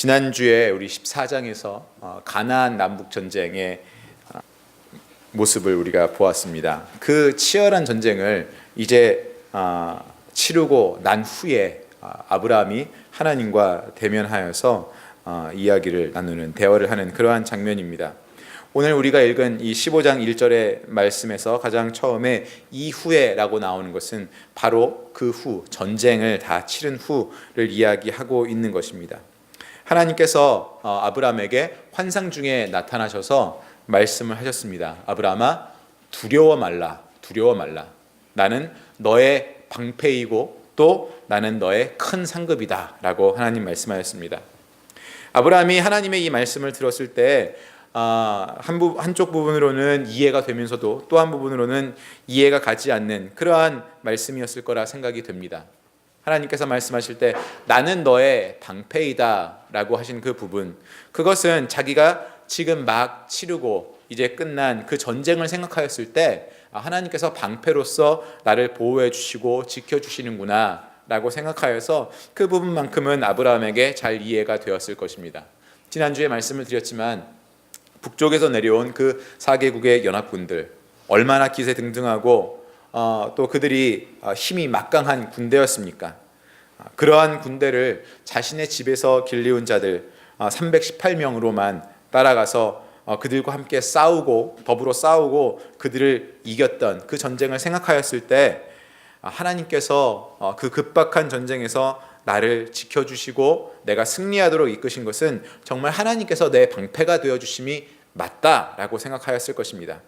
지난주에 우리 14장에서 가나안 남북 전쟁의 모습을 우리가 보았습니다. 그 치열한 전쟁을 이제 치르고 난 후에 아브라함이 하나님과 대면하여서 이야기를 나누는, 대화를 하는 그러한 장면입니다. 오늘 우리가 읽은 이 15장 1절의 말씀에서 가장 처음에 이후에라고 나오는 것은 바로 그 후, 전쟁을 다 치른 후를 이야기하고 있는 것입니다. 하나님께서 아브라함에게 환상 중에 나타나셔서 말씀을 하셨습니다. 아브라함아, 두려워 말라, 두려워 말라. 나는 너의 방패이고 또 나는 너의 큰 상급이다 라고 하나님 말씀하셨습니다. 아브라함이 하나님의 이 말씀을 들었을 때 한쪽 부분으로는 이해가 되면서도 또 한 부분으로는 이해가 가지 않는 그러한 말씀이었을 거라 생각이 됩니다. 하나님께서 말씀하실 때 나는 너의 방패이다 라고 하신 그 부분, 그것은 자기가 지금 막 치르고 이제 끝난 그 전쟁을 생각하였을 때 하나님께서 방패로서 나를 보호해 주시고 지켜주시는구나 라고 생각하여서 그 부분만큼은 아브라함에게 잘 이해가 되었을 것입니다. 지난주에 말씀을 드렸지만 북쪽에서 내려온 그 4개국의 연합군들, 얼마나 기세등등하고 또 그들이 힘이 막강한 군대였습니까? 그러한 군대를 자신의 집에서 길리운 자들 318명으로만 따라가서 그들과 함께 싸우고 더불어 싸우고 그들을 이겼던 그 전쟁을 생각하였을 때 하나님께서 그 급박한 전쟁에서 나를 지켜주시고 내가 승리하도록 이끄신 것은 정말 하나님께서 내 방패가 되어주심이 맞다라고 생각하였을 것입니다.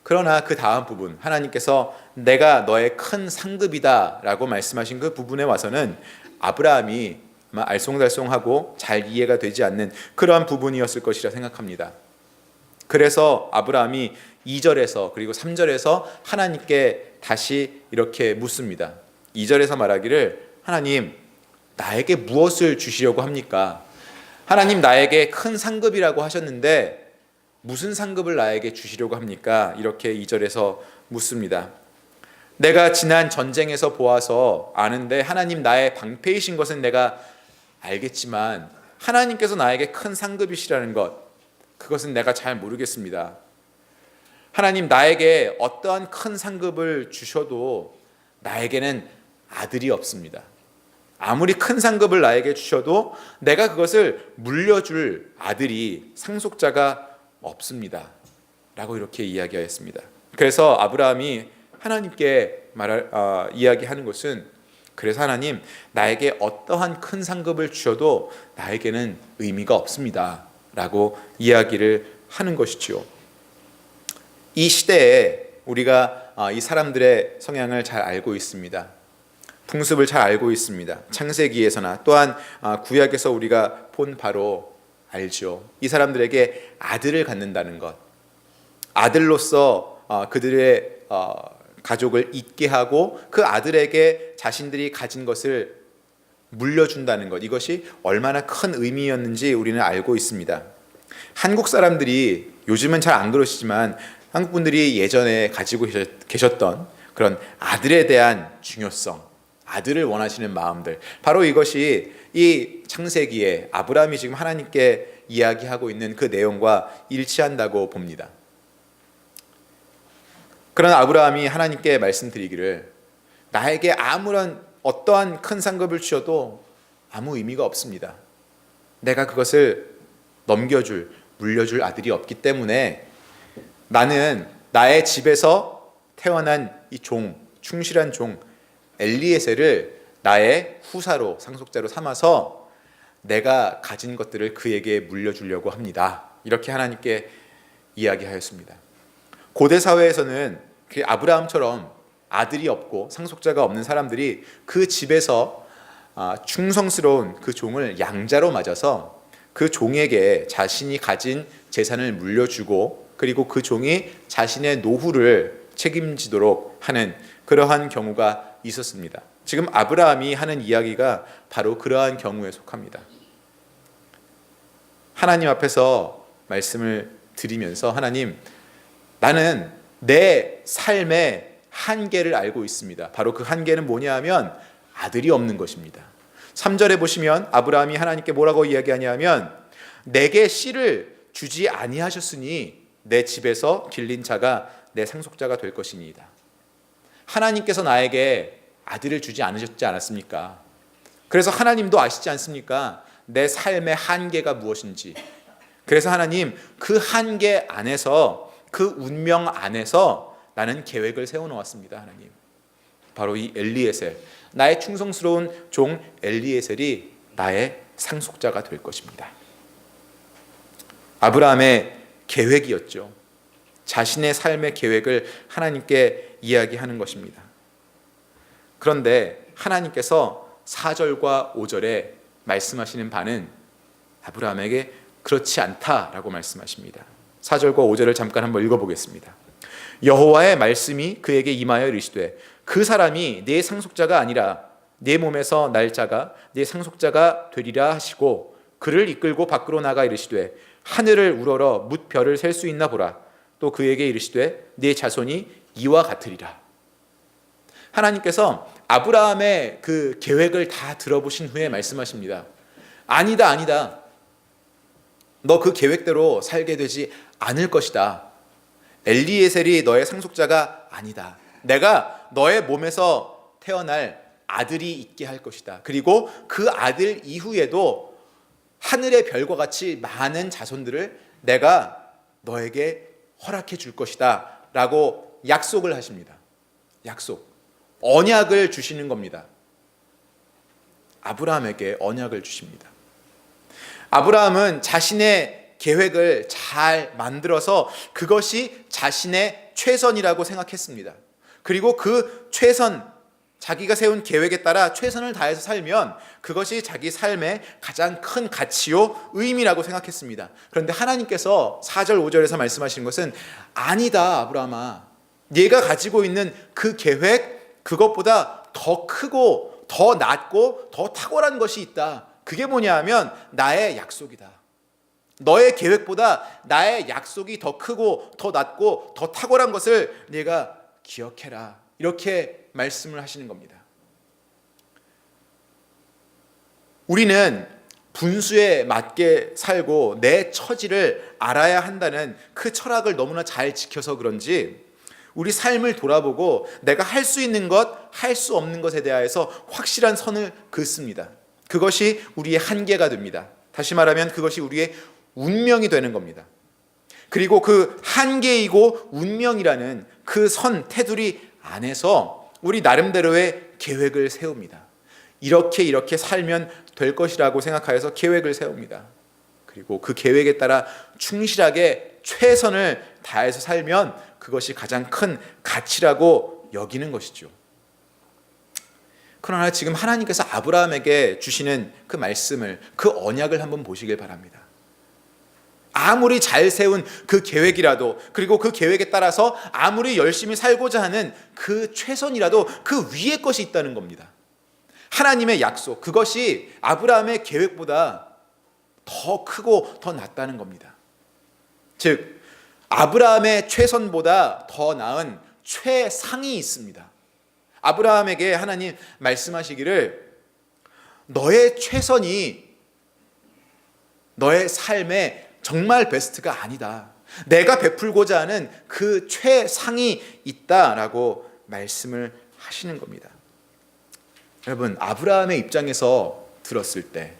그러나 그 다음 부분, 하나님께서 내가 너의 큰 상급이다 라고 말씀하신 그 부분에 와서는 아브라함이 아마 알쏭달쏭하고 잘 이해가 되지 않는 그러한 부분이었을 것이라 생각합니다. 그래서 아브라함이 2절에서 그리고 3절에서 하나님께 다시 이렇게 묻습니다. 2절에서 말하기를 하나님, 나에게 무엇을 주시려고 합니까? 하나님, 나에게 큰 상급이라고 하셨는데 무슨 상급을 나에게 주시려고 합니까? 이렇게 2절에서 묻습니다. 내가 지난 전쟁에서 보아서 아는데 하나님 나의 방패이신 것은 내가 알겠지만 하나님께서 나에게 큰 상급이시라는 것, 그것은 내가 잘 모르겠습니다. 하나님, 나에게 어떠한 큰 상급을 주셔도 나에게는 아들이 없습니다. 아무리 큰 상급을 나에게 주셔도 내가 그것을 물려줄 아들이, 상속자가 없습니다 라고 이렇게 이야기하였습니다. 그래서 아브라함이 하나님께 이야기하는 것은, 그래서 하나님, 나에게 어떠한 큰 상급을 주셔도 나에게는 의미가 없습니다 라고 이야기를 하는 것이죠. 이 시대에 우리가 이 사람들의 성향을 잘 알고 있습니다. 풍습을 잘 알고 있습니다. 창세기에서나 또한 구약에서 우리가 본 바로 알죠. 이 사람들에게 아들을 갖는다는 것, 아들로서 그들의 가족을 잇게 하고 그 아들에게 자신들이 가진 것을 물려준다는 것, 이것이 얼마나 큰 의미였는지 우리는 알고 있습니다. 한국 사람들이, 요즘은 잘 안 그러시지만 한국 분들이 예전에 가지고 계셨던 그런 아들에 대한 중요성, 아들을 원하시는 마음들, 바로 이것이 이 창세기에 아브라함이 지금 하나님께 이야기하고 있는 그 내용과 일치한다고 봅니다. 그러나 아브라함이 하나님께 말씀드리기를 나에게 아무런 어떠한 큰 상급을 주셔도 아무 의미가 없습니다. 내가 그것을 넘겨줄, 물려줄 아들이 없기 때문에 나는 나의 집에서 태어난 이 종, 충실한 종 엘리에셀을 나의 후사로, 상속자로 삼아서 내가 가진 것들을 그에게 물려주려고 합니다. 이렇게 하나님께 이야기하였습니다. 고대 사회에서는 아브라함처럼 아들이 없고 상속자가 없는 사람들이 그 집에서 충성스러운 그 종을 양자로 맞아서 그 종에게 자신이 가진 재산을 물려주고, 그리고 그 종이 자신의 노후를 책임지도록 하는 그러한 경우가 있었습니다. 지금 아브라함이 하는 이야기가 바로 그러한 경우에 속합니다. 하나님 앞에서 말씀을 드리면서 하나님, 나는 내 삶의 한계를 알고 있습니다. 바로 그 한계는 뭐냐 하면 아들이 없는 것입니다. 3절에 보시면 아브라함이 하나님께 뭐라고 이야기하냐면 내게 씨를 주지 아니하셨으니 내 집에서 길린 자가 내 상속자가 될 것이니이다. 하나님께서 나에게 아들을 주지 않으셨지 않았습니까? 그래서 하나님도 아시지 않습니까? 내 삶의 한계가 무엇인지. 그래서 하나님 그 한계 안에서, 그 운명 안에서 나는 계획을 세워놓았습니다. 하나님, 바로 이 엘리에셀, 나의 충성스러운 종 엘리에셀이 나의 상속자가 될 것입니다. 아브라함의 계획이었죠. 자신의 삶의 계획을 하나님께 이야기하는 것입니다. 그런데 하나님께서 4절과 5절에 말씀하시는 바는 아브라함에게 그렇지 않다라고 말씀하십니다. 4절과 5절을 잠깐 한번 읽어보겠습니다. 여호와의 말씀이 그에게 임하여 이르시되 그 사람이 네 상속자가 아니라 네 몸에서 날 자가 네 상속자가 되리라 하시고 그를 이끌고 밖으로 나가 이르시되 하늘을 우러러 뭇 별을 셀 수 있나 보라. 또 그에게 이르시되 네 자손이 이와 같으리라. 하나님께서 아브라함의 그 계획을 다 들어보신 후에 말씀하십니다. 아니다, 아니다. 너 그 계획대로 살게 되지 않을 것이다. 엘리에셀이 너의 상속자가 아니다. 내가 너의 몸에서 태어날 아들이 있게 할 것이다. 그리고 그 아들 이후에도 하늘의 별과 같이 많은 자손들을 내가 너에게 허락해 줄 것이다 라고 약속을 하십니다. 약속, 언약을 주시는 겁니다. 아브라함에게 언약을 주십니다. 아브라함은 자신의 계획을 잘 만들어서 그것이 자신의 최선이라고 생각했습니다. 그리고 그 최선, 자기가 세운 계획에 따라 최선을 다해서 살면 그것이 자기 삶의 가장 큰 가치요 의미라고 생각했습니다. 그런데 하나님께서 4절 5절에서 말씀하시는 것은 아니다, 아브라함아. 네가 가지고 있는 그 계획, 그것보다 더 크고 더 낫고 더 탁월한 것이 있다. 그게 뭐냐 하면 나의 약속이다. 너의 계획보다 나의 약속이 더 크고 더 낫고 더 탁월한 것을 네가 기억해라. 이렇게 말씀을 하시는 겁니다. 우리는 분수에 맞게 살고 내 처지를 알아야 한다는 그 철학을 너무나 잘 지켜서 그런지 우리 삶을 돌아보고 내가 할 수 있는 것, 할 수 없는 것에 대하여서 확실한 선을 긋습니다. 그것이 우리의 한계가 됩니다. 다시 말하면 그것이 우리의 운명이 되는 겁니다. 그리고 그 한계이고 운명이라는 그 선 테두리 안에서 우리 나름대로의 계획을 세웁니다. 이렇게 살면 될 것이라고 생각하여서 계획을 세웁니다. 그리고 그 계획에 따라 충실하게 최선을 다해서 살면 그것이 가장 큰 가치라고 여기는 것이죠. 그러나 지금 하나님께서 아브라함에게 주시는 그 말씀을, 그 언약을 한번 보시길 바랍니다. 아무리 잘 세운 그 계획이라도, 그리고 그 계획에 따라서 아무리 열심히 살고자 하는 그 최선이라도 그 위에 것이 있다는 겁니다. 하나님의 약속, 그것이 아브라함의 계획보다 더 크고 더 낫다는 겁니다. 즉 아브라함의 최선보다 더 나은 최상이 있습니다. 아브라함에게 하나님 말씀하시기를 너의 최선이 너의 삶의 정말 베스트가 아니다. 내가 베풀고자 하는 그 최상이 있다라고 말씀을 하시는 겁니다. 여러분, 아브라함의 입장에서 들었을 때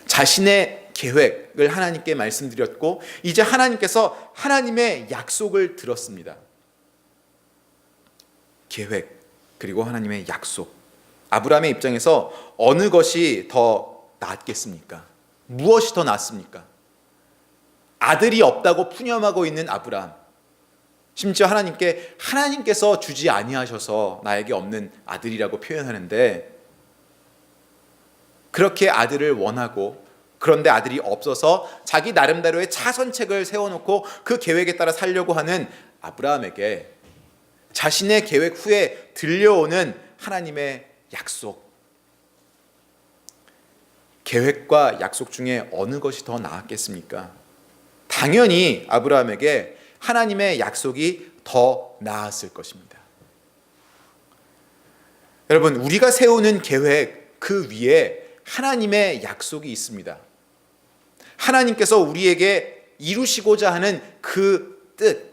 자신의 계획을 하나님께 말씀드렸고 이제 하나님께서 하나님의 약속을 들었습니다. 계획 그리고 하나님의 약속. 아브라함의 입장에서 어느 것이 더 낫겠습니까? 무엇이 더 낫습니까? 아들이 없다고 푸념하고 있는 아브라함, 심지어 하나님께서 주지 아니하셔서 나에게 없는 아들이라고 표현하는데, 그렇게 아들을 원하고 그런데 아들이 없어서 자기 나름대로의 차선책을 세워놓고 그 계획에 따라 살려고 하는 아브라함에게 자신의 계획 후에 들려오는 하나님의 약속, 계획과 약속 중에 어느 것이 더 나았겠습니까? 당연히 아브라함에게 하나님의 약속이 더 나았을 것입니다. 여러분, 우리가 세우는 계획, 그 위에 하나님의 약속이 있습니다. 하나님께서 우리에게 이루시고자 하는 그 뜻,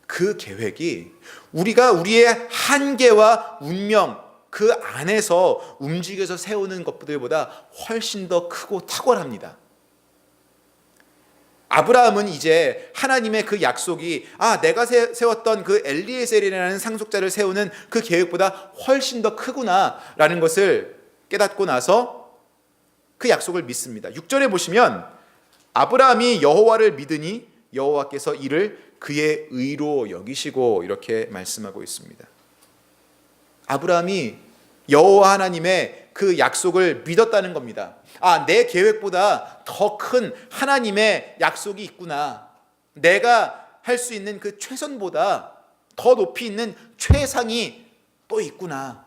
그 계획이 우리가 우리의 한계와 운명 그 안에서 움직여서 세우는 것들보다 훨씬 더 크고 탁월합니다. 아브라함은 이제 하나님의 그 약속이 내가 세웠던 그 엘리에셀이라는 상속자를 세우는 그 계획보다 훨씬 더 크구나라는 것을 깨닫고 나서 그 약속을 믿습니다. 6절에 보시면 아브라함이 여호와를 믿으니 여호와께서 이를 그의 의로 여기시고 이렇게 말씀하고 있습니다. 아브라함이 여호와 하나님의 그 약속을 믿었다는 겁니다. 내 계획보다 더 큰 하나님의 약속이 있구나. 내가 할 수 있는 그 최선보다 더 높이 있는 최상이 또 있구나.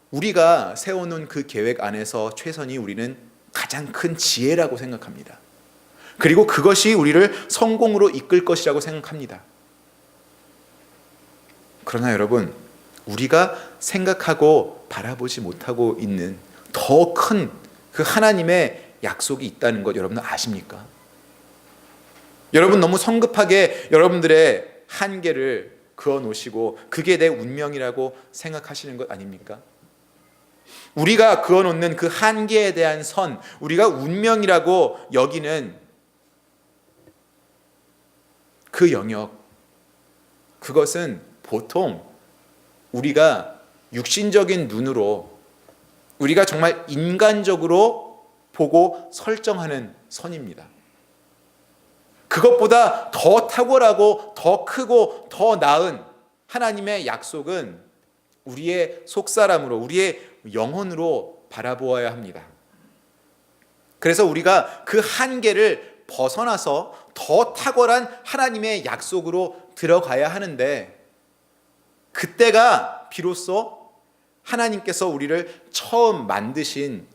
우리가 세워놓은 그 계획 안에서 최선이 우리는 가장 큰 지혜라고 생각합니다. 그리고 그것이 우리를 성공으로 이끌 것이라고 생각합니다. 그러나 여러분, 우리가 생각하고 바라보지 못하고 있는 더 큰 그 하나님의 약속이 있다는 것 여러분 아십니까? 여러분 너무 성급하게 여러분들의 한계를 그어 놓으시고 그게 내 운명이라고 생각하시는 것 아닙니까? 우리가 그어 놓는 그 한계에 대한 선, 우리가 운명이라고 여기는 그 영역, 그것은 보통 우리가 육신적인 눈으로 우리가 정말 인간적으로 보고 설정하는 선입니다. 그것보다 더 탁월하고 더 크고 더 나은 하나님의 약속은 우리의 속사람으로, 우리의 영혼으로 바라보아야 합니다. 그래서 우리가 그 한계를 벗어나서 더 탁월한 하나님의 약속으로 들어가야 하는데, 그때가 비로소 하나님께서 우리를 처음 만드신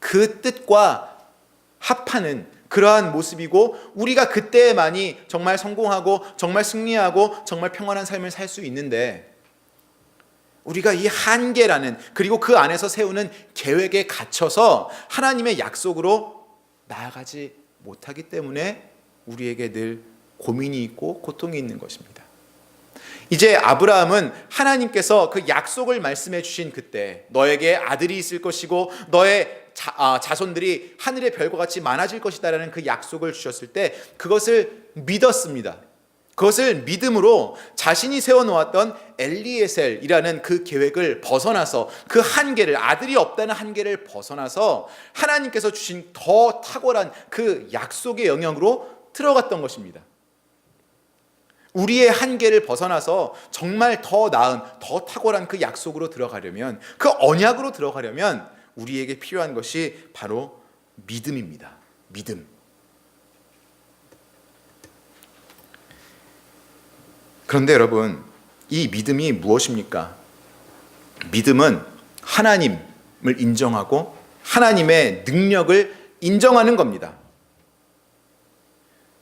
그 뜻과 합하는 그러한 모습이고, 우리가 그때만이 정말 성공하고 정말 승리하고 정말 평안한 삶을 살 수 있는데, 우리가 이 한계라는, 그리고 그 안에서 세우는 계획에 갇혀서 하나님의 약속으로 나아가지 못하기 때문에 우리에게 늘 고민이 있고 고통이 있는 것입니다. 이제 아브라함은 하나님께서 그 약속을 말씀해 주신 그때 너에게 아들이 있을 것이고 너의 자손들이 하늘의 별과 같이 많아질 것이다라는 그 약속을 주셨을 때 그것을 믿었습니다. 그것을 믿음으로 자신이 세워놓았던 엘리에셀이라는 그 계획을 벗어나서, 그 한계를, 아들이 없다는 한계를 벗어나서 하나님께서 주신 더 탁월한 그 약속의 영역으로 들어갔던 것입니다. 우리의 한계를 벗어나서 정말 더 나은, 더 탁월한 그 약속으로 들어가려면, 그 언약으로 들어가려면 우리에게 필요한 것이 바로 믿음입니다. 믿음. 그런데 여러분, 이 믿음이 무엇입니까? 믿음은 하나님을 인정하고 하나님의 능력을 인정하는 겁니다.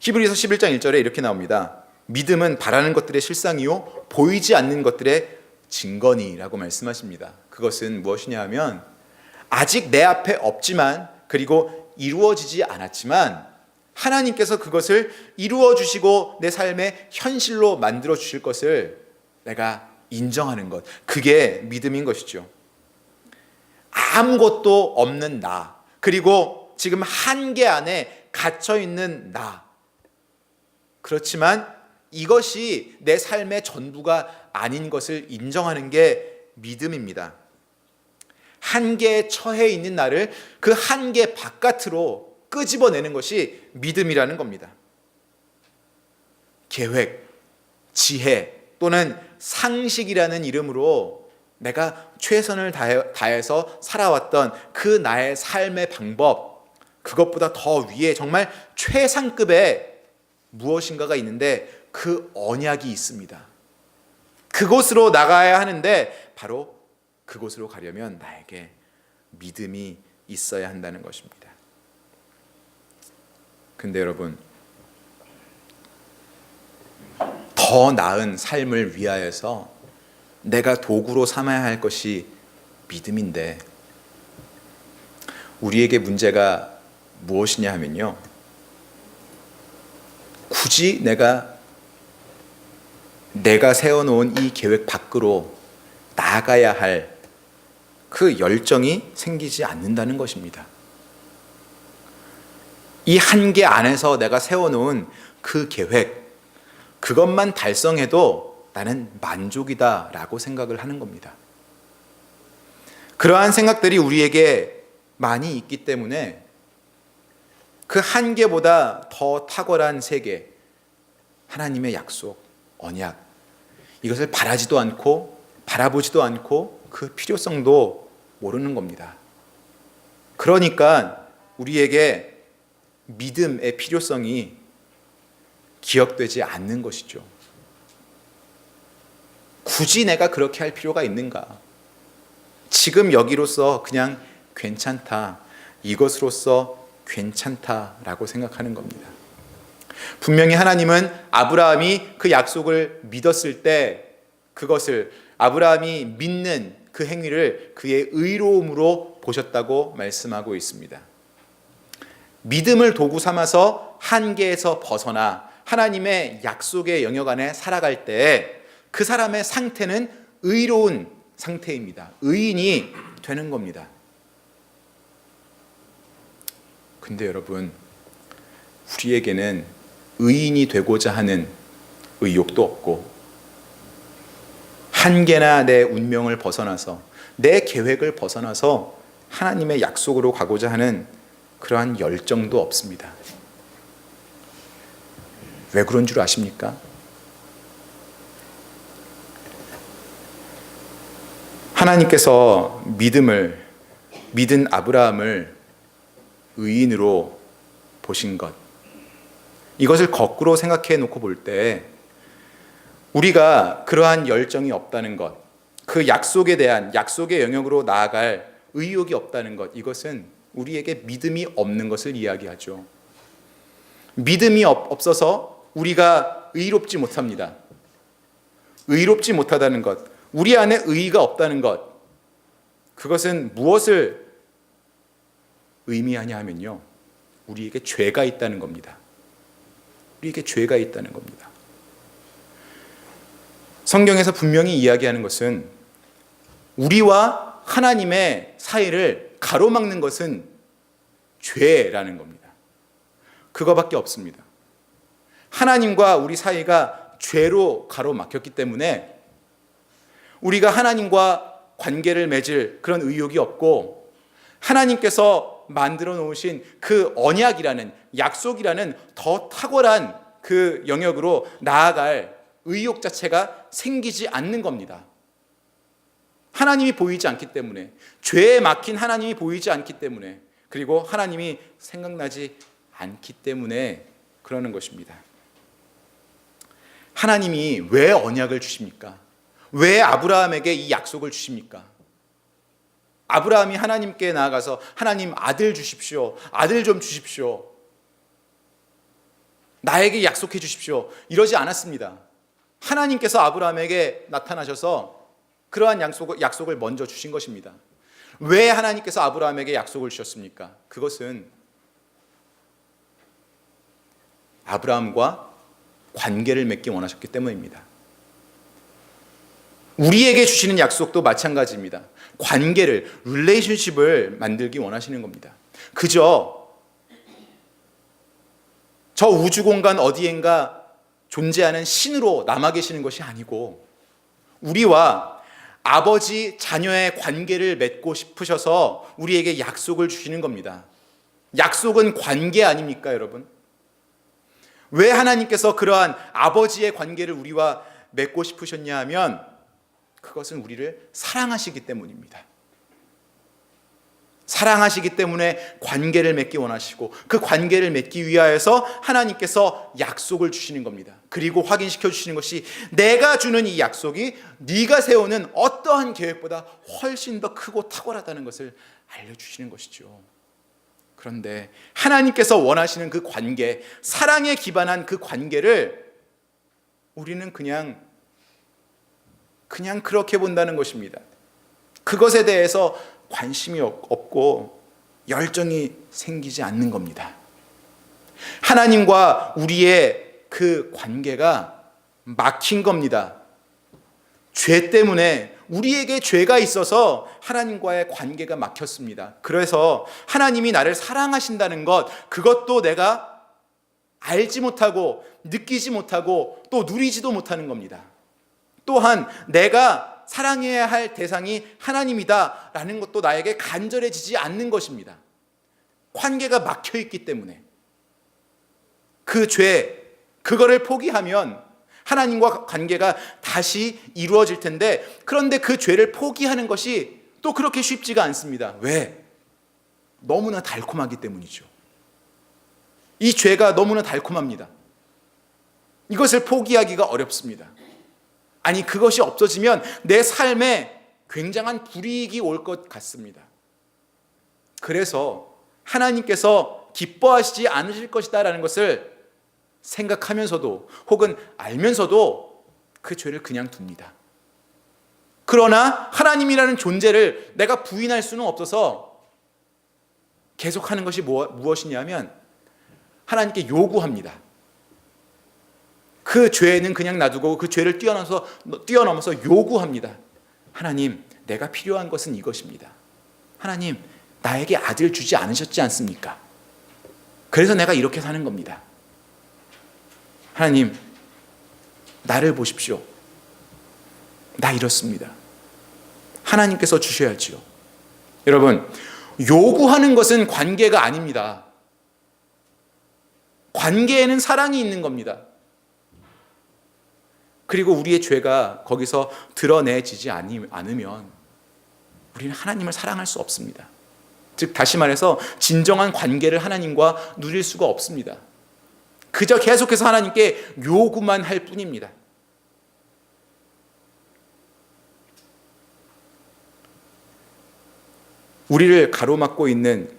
히브리서 11장 1절에 이렇게 나옵니다. 믿음은 바라는 것들의 실상이요 보이지 않는 것들의 증거니라고 말씀하십니다. 그것은 무엇이냐 하면, 아직 내 앞에 없지만, 그리고 이루어지지 않았지만 하나님께서 그것을 이루어 주시고 내 삶의 현실로 만들어 주실 것을 내가 인정하는 것, 그게 믿음인 것이죠. 아무것도 없는 나, 그리고 지금 한계 안에 갇혀 있는 나, 그렇지만 이것이 내 삶의 전부가 아닌 것을 인정하는 게 믿음입니다. 한계에 처해 있는 나를 그 한계 바깥으로 끄집어내는 것이 믿음이라는 겁니다. 계획, 지혜 또는 상식이라는 이름으로 내가 최선을 다해서 살아왔던 그 나의 삶의 방법, 그것보다 더 위에 정말 최상급의 무엇인가가 있는데 그 언약이 있습니다. 그곳으로 나가야 하는데 바로 그곳으로 가려면 나에게 믿음이 있어야 한다는 것입니다. 근데 여러분, 더 나은 삶을 위하여서 내가 도구로 삼아야 할 것이 믿음인데 우리에게 문제가 무엇이냐 하면요, 굳이 내가 세워놓은 이 계획 밖으로 나아가야 할 그 열정이 생기지 않는다는 것입니다. 이 한계 안에서 내가 세워놓은 그 계획, 그것만 달성해도 나는 만족이다라고 생각을 하는 겁니다. 그러한 생각들이 우리에게 많이 있기 때문에 그 한계보다 더 탁월한 세계, 하나님의 약속, 언약, 이것을 바라지도 않고 바라보지도 않고 그 필요성도 모르는 겁니다. 그러니까 우리에게 믿음의 필요성이 기억되지 않는 것이죠. 굳이 내가 그렇게 할 필요가 있는가? 지금 여기로서 그냥 괜찮다, 이것으로서 괜찮다라고 생각하는 겁니다. 분명히 하나님은 아브라함이 그 약속을 믿었을 때 그것을, 아브라함이 믿는 그 행위를 그의 의로움으로 보셨다고 말씀하고 있습니다. 믿음을 도구 삼아서 한계에서 벗어나 하나님의 약속의 영역 안에 살아갈 때 그 사람의 상태는 의로운 상태입니다. 의인이 되는 겁니다. 근데 여러분, 우리에게는 의인이 되고자 하는 의욕도 없고, 한계나 내 운명을 벗어나서, 내 계획을 벗어나서 하나님의 약속으로 가고자 하는 그러한 열정도 없습니다. 왜 그런 줄 아십니까? 하나님께서 믿은 아브라함을 의인으로 보신 것, 이것을 거꾸로 생각해 놓고 볼 때 우리가 그러한 열정이 없다는 것, 그 약속에 대한, 약속의 영역으로 나아갈 의욕이 없다는 것, 이것은 우리에게 믿음이 없는 것을 이야기하죠. 믿음이 없어서 우리가 의롭지 못합니다. 의롭지 못하다는 것, 우리 안에 의의가 없다는 것, 그것은 무엇을 의미하냐 하면요, 우리에게 죄가 있다는 겁니다. 우리에게 죄가 있다는 겁니다. 성경에서 분명히 이야기하는 것은 우리와 하나님의 사이를 가로막는 것은 죄라는 겁니다. 그거밖에 없습니다. 하나님과 우리 사이가 죄로 가로막혔기 때문에 우리가 하나님과 관계를 맺을 그런 의욕이 없고, 하나님께서 만들어 놓으신 그 언약이라는, 약속이라는 더 탁월한 그 영역으로 나아갈 의욕 자체가 생기지 않는 겁니다. 하나님이 보이지 않기 때문에, 죄에 막힌 하나님이 보이지 않기 때문에, 그리고 하나님이 생각나지 않기 때문에 그러는 것입니다. 하나님이 왜 언약을 주십니까? 왜 아브라함에게 이 약속을 주십니까? 아브라함이 하나님께 나아가서 하나님, 아들 주십시오, 아들 좀 주십시오, 나에게 약속해 주십시오, 이러지 않았습니다. 하나님께서 아브라함에게 나타나셔서 그러한 약속을 먼저 주신 것입니다. 왜 하나님께서 아브라함에게 약속을 주셨습니까? 그것은 아브라함과 관계를 맺기 원하셨기 때문입니다. 우리에게 주시는 약속도 마찬가지입니다. 관계를, 릴레이션십을 만들기 원하시는 겁니다. 그저 저 우주 공간 어디엔가 존재하는 신으로 남아 계시는 것이 아니고, 우리와 아버지 자녀의 관계를 맺고 싶으셔서 우리에게 약속을 주시는 겁니다. 약속은 관계 아닙니까, 여러분? 왜 하나님께서 그러한 아버지의 관계를 우리와 맺고 싶으셨냐 하면, 그것은 우리를 사랑하시기 때문입니다. 사랑하시기 때문에 관계를 맺기 원하시고, 그 관계를 맺기 위하여서 하나님께서 약속을 주시는 겁니다. 그리고 확인시켜 주시는 것이, 내가 주는 이 약속이 네가 세우는 어떠한 계획보다 훨씬 더 크고 탁월하다는 것을 알려주시는 것이죠. 그런데 하나님께서 원하시는 그 관계, 사랑에 기반한 그 관계를 우리는 그냥 그냥 그렇게 본다는 것입니다. 그것에 대해서 관심이 없고 열정이 생기지 않는 겁니다. 하나님과 우리의 그 관계가 막힌 겁니다. 죄 때문에 우리에게 죄가 있어서 하나님과의 관계가 막혔습니다. 그래서 하나님이 나를 사랑하신다는 것, 그것도 내가 알지 못하고 느끼지 못하고 또 누리지도 못하는 겁니다. 또한 내가 사랑해야 할 대상이 하나님이다라는 것도 나에게 간절해지지 않는 것입니다. 관계가 막혀 있기 때문에. 그 죄, 그거를 포기하면 하나님과 관계가 다시 이루어질 텐데, 그런데 그 죄를 포기하는 것이 또 그렇게 쉽지가 않습니다. 왜? 너무나 달콤하기 때문이죠. 이 죄가 너무나 달콤합니다. 이것을 포기하기가 어렵습니다. 아니, 그것이 없어지면 내 삶에 굉장한 불이익이 올 것 같습니다. 그래서 하나님께서 기뻐하시지 않으실 것이다라는 것을 생각하면서도 혹은 알면서도 그 죄를 그냥 둡니다. 그러나 하나님이라는 존재를 내가 부인할 수는 없어서 계속하는 것이 무엇이냐면 하나님께 요구합니다. 그 죄는 그냥 놔두고 그 죄를 뛰어넘어서 요구합니다. 하나님, 내가 필요한 것은 이것입니다. 하나님, 나에게 아들 주지 않으셨지 않습니까? 그래서 내가 이렇게 사는 겁니다. 하나님, 나를 보십시오. 나 이렇습니다. 하나님께서 주셔야지요. 여러분, 요구하는 것은 관계가 아닙니다. 관계에는 사랑이 있는 겁니다. 그리고 우리의 죄가 거기서 드러내지지 않으면 우리는 하나님을 사랑할 수 없습니다. 즉, 다시 말해서 진정한 관계를 하나님과 누릴 수가 없습니다. 그저 계속해서 하나님께 요구만 할 뿐입니다. 우리를 가로막고 있는,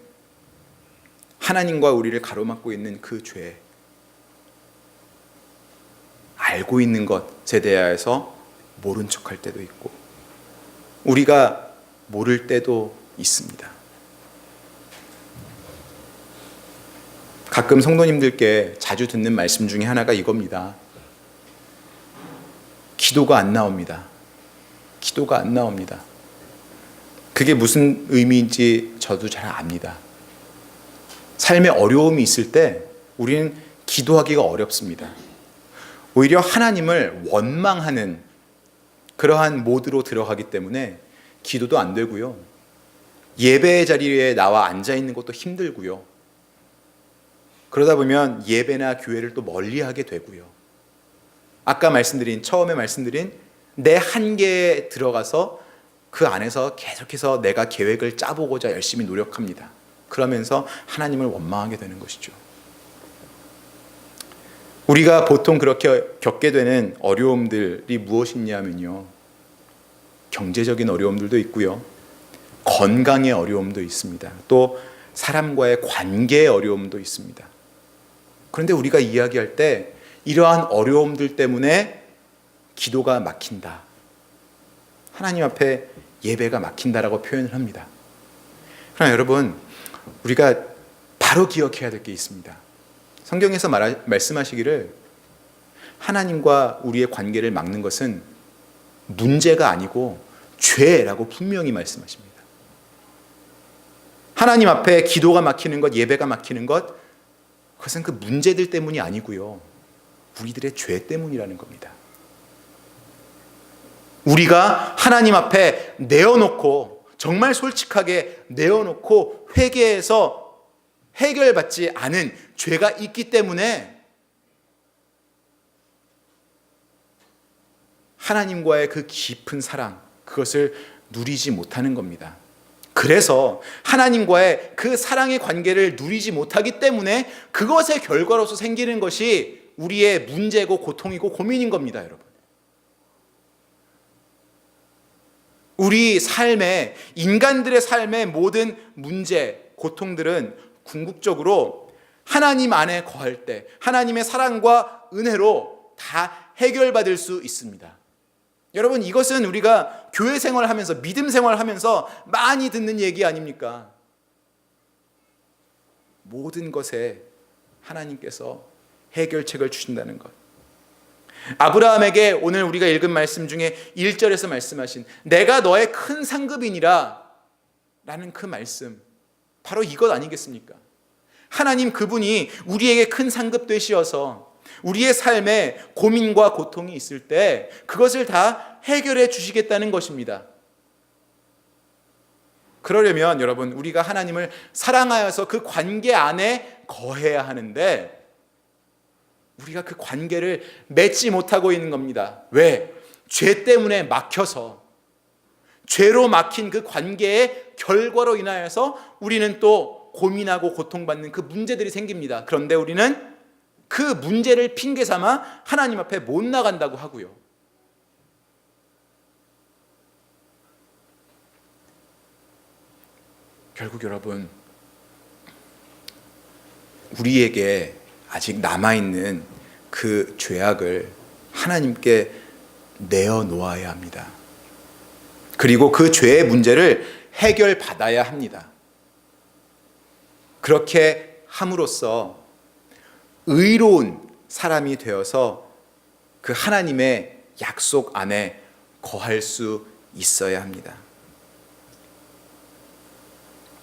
하나님과 우리를 가로막고 있는 그 죄, 알고 있는 것에 대해서 모른 척할 때도 있고 우리가 모를 때도 있습니다. 가끔 성도님들께 자주 듣는 말씀 중에 하나가 이겁니다. 기도가 안 나옵니다. 기도가 안 나옵니다. 그게 무슨 의미인지 저도 잘 압니다. 삶에 어려움이 있을 때 우리는 기도하기가 어렵습니다. 오히려 하나님을 원망하는 그러한 모드로 들어가기 때문에 기도도 안 되고요. 예배의 자리에 나와 앉아 있는 것도 힘들고요. 그러다 보면 예배나 교회를 또 멀리하게 되고요. 아까 처음에 말씀드린 내 한계에 들어가서 그 안에서 계속해서 내가 계획을 짜보고자 열심히 노력합니다. 그러면서 하나님을 원망하게 되는 것이죠. 우리가 보통 그렇게 겪게 되는 어려움들이 무엇이냐면요, 경제적인 어려움들도 있고요, 건강의 어려움도 있습니다. 또 사람과의 관계의 어려움도 있습니다. 그런데 우리가 이야기할 때 이러한 어려움들 때문에 기도가 막힌다, 하나님 앞에 예배가 막힌다라고 표현을 합니다. 그러나 여러분, 우리가 바로 기억해야 될 게 있습니다. 성경에서 말씀하시기를 하나님과 우리의 관계를 막는 것은 문제가 아니고 죄라고 분명히 말씀하십니다. 하나님 앞에 기도가 막히는 것, 예배가 막히는 것, 그것은 그 문제들 때문이 아니고요, 우리들의 죄 때문이라는 겁니다. 우리가 하나님 앞에 내어놓고, 정말 솔직하게 내어놓고 회개해서 해결받지 않은 죄가 있기 때문에 하나님과의 그 깊은 사랑, 그것을 누리지 못하는 겁니다. 그래서 하나님과의 그 사랑의 관계를 누리지 못하기 때문에 그것의 결과로서 생기는 것이 우리의 문제고 고통이고 고민인 겁니다, 여러분. 우리 삶의, 인간들의 삶의 모든 문제, 고통들은 궁극적으로 하나님 안에 거할 때 하나님의 사랑과 은혜로 다 해결받을 수 있습니다. 여러분, 이것은 우리가 교회 생활하면서, 믿음 생활하면서 많이 듣는 얘기 아닙니까? 모든 것에 하나님께서 해결책을 주신다는 것. 아브라함에게 오늘 우리가 읽은 말씀 중에 1절에서 말씀하신 내가 너의 큰 상급이니라 라는 그 말씀, 바로 이것 아니겠습니까? 하나님 그분이 우리에게 큰 상급 되시어서 우리의 삶에 고민과 고통이 있을 때 그것을 다 해결해 주시겠다는 것입니다. 그러려면 여러분, 우리가 하나님을 사랑하여서 그 관계 안에 거해야 하는데 우리가 그 관계를 맺지 못하고 있는 겁니다. 왜? 죄 때문에 막혀서, 죄로 막힌 그 관계의 결과로 인하여서 우리는 또 고민하고 고통받는 그 문제들이 생깁니다. 그런데 우리는 그 문제를 핑계 삼아 하나님 앞에 못 나간다고 하고요. 결국 여러분, 우리에게 아직 남아있는 그 죄악을 하나님께 내어놓아야 합니다. 그리고 그 죄의 문제를 해결받아야 합니다. 그렇게 함으로써 의로운 사람이 되어서 그 하나님의 약속 안에 거할 수 있어야 합니다.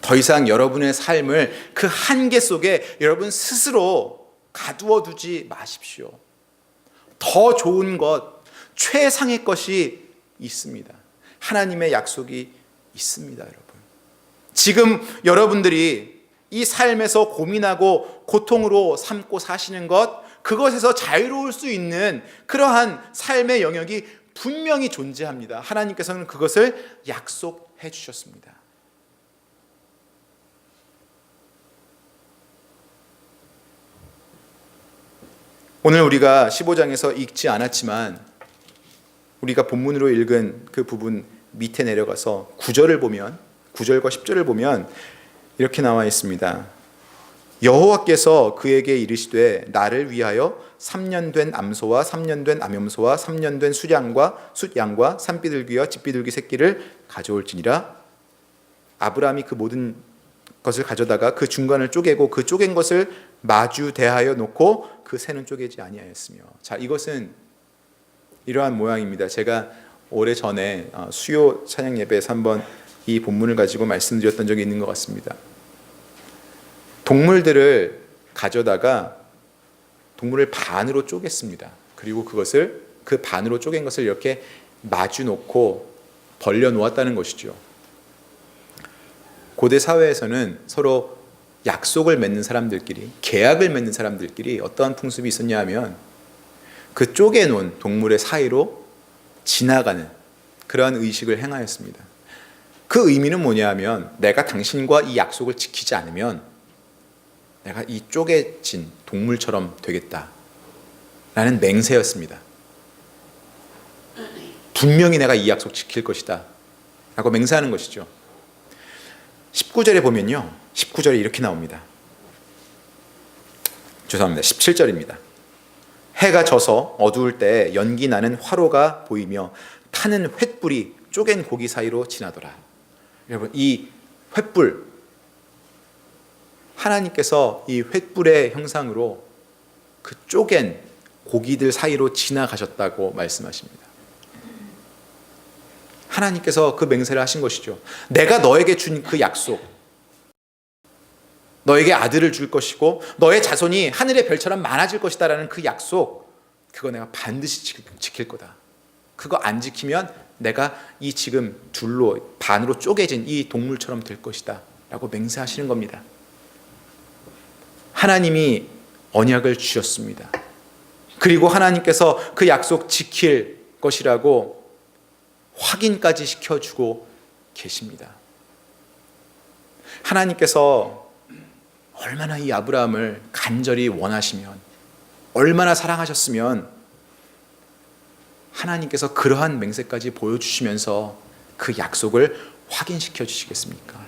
더 이상 여러분의 삶을 그 한계 속에 여러분 스스로 가두어 두지 마십시오. 더 좋은 것, 최상의 것이 있습니다. 하나님의 약속이 있습니다, 여러분. 지금 여러분들이 이 삶에서 고민하고 고통으로 삼고 사시는 것, 그것에서 자유로울 수 있는 그러한 삶의 영역이 분명히 존재합니다. 하나님께서는 그것을 약속해 주셨습니다. 오늘 우리가 15장에서 읽지 않았지만 우리가 본문으로 읽은 그 부분 밑에 내려가서 9절을 보면, 9절과 10절을 보면 이렇게 나와 있습니다. 여호와께서 그에게 이르시되 나를 위하여 3년 된 암소와 3년 된 암염소와 3년 된 숫양과 산비둘기와 집비둘기 새끼를 가져올지니라. 아브라함이 그 모든 것을 가져다가 그 중간을 쪼개고 그 쪼갠 것을 마주 대하여 놓고 그 새는 쪼개지 아니하였으며. 자, 이것은 이러한 모양입니다. 제가 오래전에 수요 찬양 예배에서 한번 이 본문을 가지고 말씀드렸던 적이 있는 것 같습니다. 동물들을 가져다가 동물을 반으로 쪼갰습니다. 그리고 그것을, 그 반으로 쪼갠 것을 이렇게 마주 놓고 벌려 놓았다는 것이죠. 고대 사회에서는 서로 약속을 맺는 사람들끼리, 계약을 맺는 사람들끼리 어떠한 풍습이 있었냐 하면 그 쪼개놓은 동물의 사이로 지나가는 그러한 의식을 행하였습니다. 그 의미는 뭐냐 하면 내가 당신과 이 약속을 지키지 않으면 내가 이 쪼개진 동물처럼 되겠다 라는 맹세였습니다. 분명히 내가 이 약속 지킬 것이다 라고 맹세하는 것이죠. 19절에 보면요, 19절에 이렇게 나옵니다. 죄송합니다. 17절입니다. 해가 져서 어두울 때 연기 나는 화로가 보이며 타는 횃불이 쪼갠 고기 사이로 지나더라. 여러분, 이 횃불, 하나님께서 이 횃불의 형상으로 그 쪼갠 고기들 사이로 지나가셨다고 말씀하십니다. 하나님께서 그 맹세를 하신 것이죠. 내가 너에게 준 그 약속, 너에게 아들을 줄 것이고 너의 자손이 하늘의 별처럼 많아질 것이다 라는 그 약속, 그거 내가 반드시 지킬 거다. 그거 안 지키면 내가 이 지금 둘로 반으로 쪼개진 이 동물처럼 될 것이다 라고 맹세하시는 겁니다. 하나님이 언약을 주셨습니다. 그리고 하나님께서 그 약속 지킬 것이라고 확인까지 시켜주고 계십니다. 하나님께서 얼마나 이 아브라함을 간절히 원하시면, 얼마나 사랑하셨으면 하나님께서 그러한 맹세까지 보여주시면서 그 약속을 확인시켜 주시겠습니까?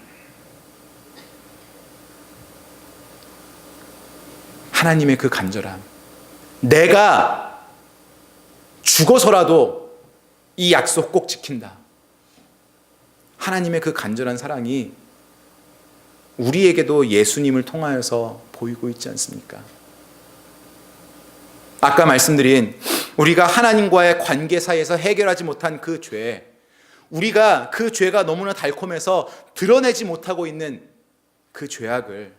하나님의 그 간절함, 내가 죽어서라도 이 약속 꼭 지킨다. 하나님의 그 간절한 사랑이 우리에게도 예수님을 통하여서 보이고 있지 않습니까? 아까 말씀드린 우리가 하나님과의 관계 사이에서 해결하지 못한 그 죄, 우리가 그 죄가 너무나 달콤해서 드러내지 못하고 있는 그 죄악을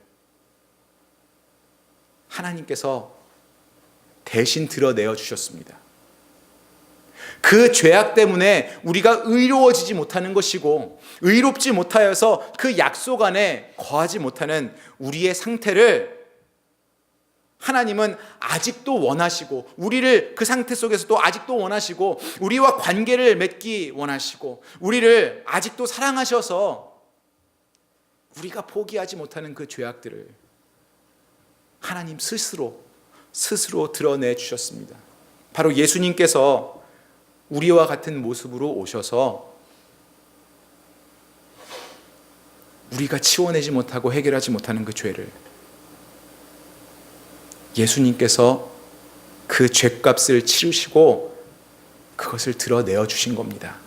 하나님께서 대신 드러내어 주셨습니다. 그 죄악 때문에 우리가 의로워지지 못하는 것이고, 의롭지 못하여서 그 약속 안에 거하지 못하는 우리의 상태를 하나님은 아직도 원하시고, 우리를 그 상태 속에서도 아직도 원하시고, 우리와 관계를 맺기 원하시고, 우리를 아직도 사랑하셔서 우리가 포기하지 못하는 그 죄악들을 하나님 스스로 드러내 주셨습니다. 바로 예수님께서 우리와 같은 모습으로 오셔서 우리가 치워내지 못하고 해결하지 못하는 그 죄를 예수님께서 그 죄값을 치르시고 그것을 드러내어 주신 겁니다.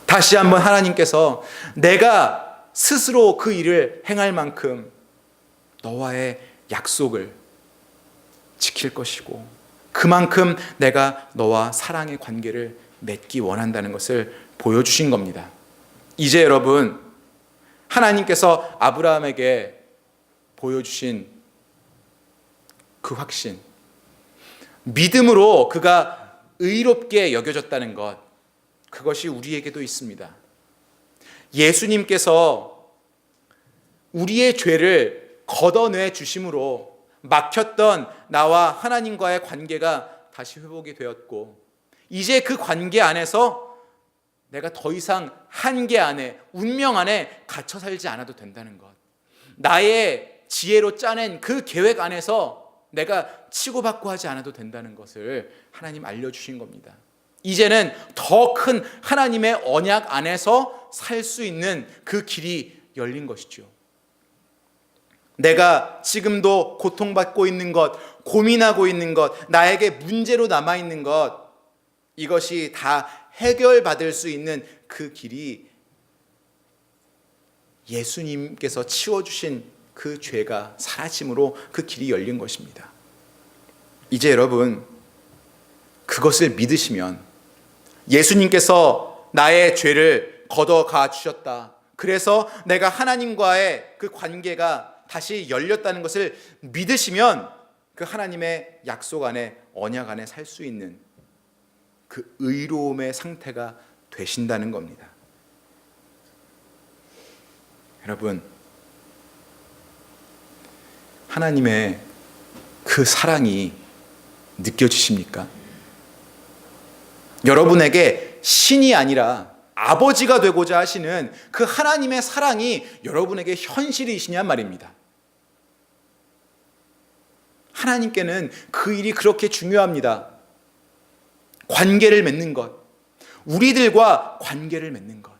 다시 한번 하나님께서 내가 스스로 그 일을 행할 만큼 너와의 약속을 지킬 것이고, 그만큼 내가 너와 사랑의 관계를 맺기 원한다는 것을 보여주신 겁니다. 이제 여러분, 하나님께서 아브라함에게 보여주신 그 확신, 믿음으로 그가 의롭게 여겨졌다는 것, 그것이 우리에게도 있습니다. 예수님께서 우리의 죄를 걷어내 주심으로 막혔던 나와 하나님과의 관계가 다시 회복이 되었고, 이제 그 관계 안에서 내가 더 이상 한계 안에, 운명 안에 갇혀 살지 않아도 된다는 것, 나의 지혜로 짜낸 그 계획 안에서 내가 치고받고 하지 않아도 된다는 것을 하나님 알려주신 겁니다. 이제는 더 큰 하나님의 언약 안에서 살 수 있는 그 길이 열린 것이죠. 내가 지금도 고통받고 있는 것, 고민하고 있는 것, 나에게 문제로 남아있는 것, 이것이 다 해결받을 수 있는 그 길이 예수님께서 치워주신 그 죄가 사라짐으로 그 길이 열린 것입니다. 이제 여러분, 그것을 믿으시면, 예수님께서 나의 죄를 걷어가 주셨다, 그래서 내가 하나님과의 그 관계가 다시 열렸다는 것을 믿으시면 그 하나님의 약속 안에, 언약 안에 살 수 있는 그 의로움의 상태가 되신다는 겁니다. 여러분, 하나님의 그 사랑이 느껴지십니까? 여러분에게 신이 아니라 아버지가 되고자 하시는 그 하나님의 사랑이 여러분에게 현실이시냔 말입니다. 하나님께는 그 일이 그렇게 중요합니다. 관계를 맺는 것, 우리들과 관계를 맺는 것.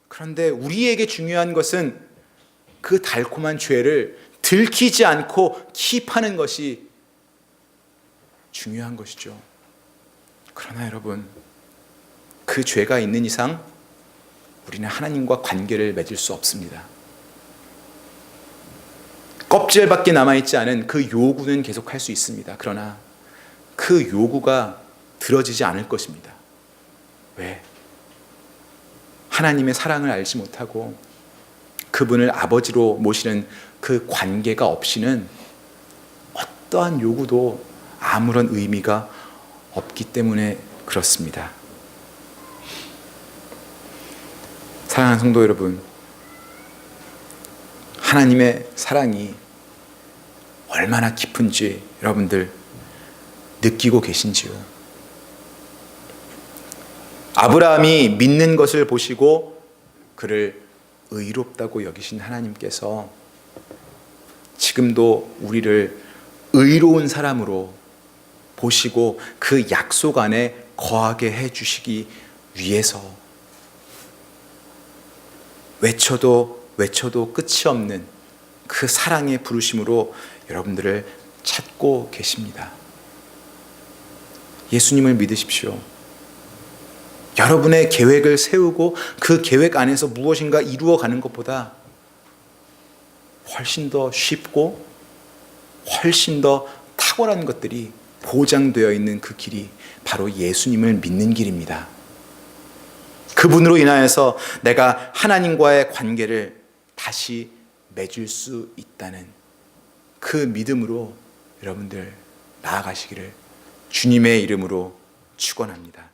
그런데 우리에게 중요한 것은 그 달콤한 죄를 들키지 않고 킵하는 것이 중요한 것이죠. 그러나 여러분, 그 죄가 있는 이상 우리는 하나님과 관계를 맺을 수 없습니다. 껍질밖에 남아있지 않은 그 요구는 계속할 수 있습니다. 그러나 그 요구가 들어지지 않을 것입니다. 왜? 하나님의 사랑을 알지 못하고 그분을 아버지로 모시는 그 관계가 없이는 어떠한 요구도 아무런 의미가 없기 때문에 그렇습니다. 사랑하는 성도 여러분, 하나님의 사랑이 얼마나 깊은지 여러분들 느끼고 계신지요? 아브라함이 믿는 것을 보시고 그를 의롭다고 여기신 하나님께서 지금도 우리를 의로운 사람으로 보시고 그 약속 안에 거하게 해주시기 위해서 외쳐도 끝이 없는 그 사랑의 부르심으로 여러분들을 찾고 계십니다. 예수님을 믿으십시오. 여러분의 계획을 세우고 그 계획 안에서 무엇인가 이루어가는 것보다 훨씬 더 쉽고 훨씬 더 탁월한 것들이 보장되어 있는 그 길이 바로 예수님을 믿는 길입니다. 그분으로 인하여서 내가 하나님과의 관계를 다시 맺을 수 있다는 그 믿음으로 여러분들 나아가시기를 주님의 이름으로 축원합니다.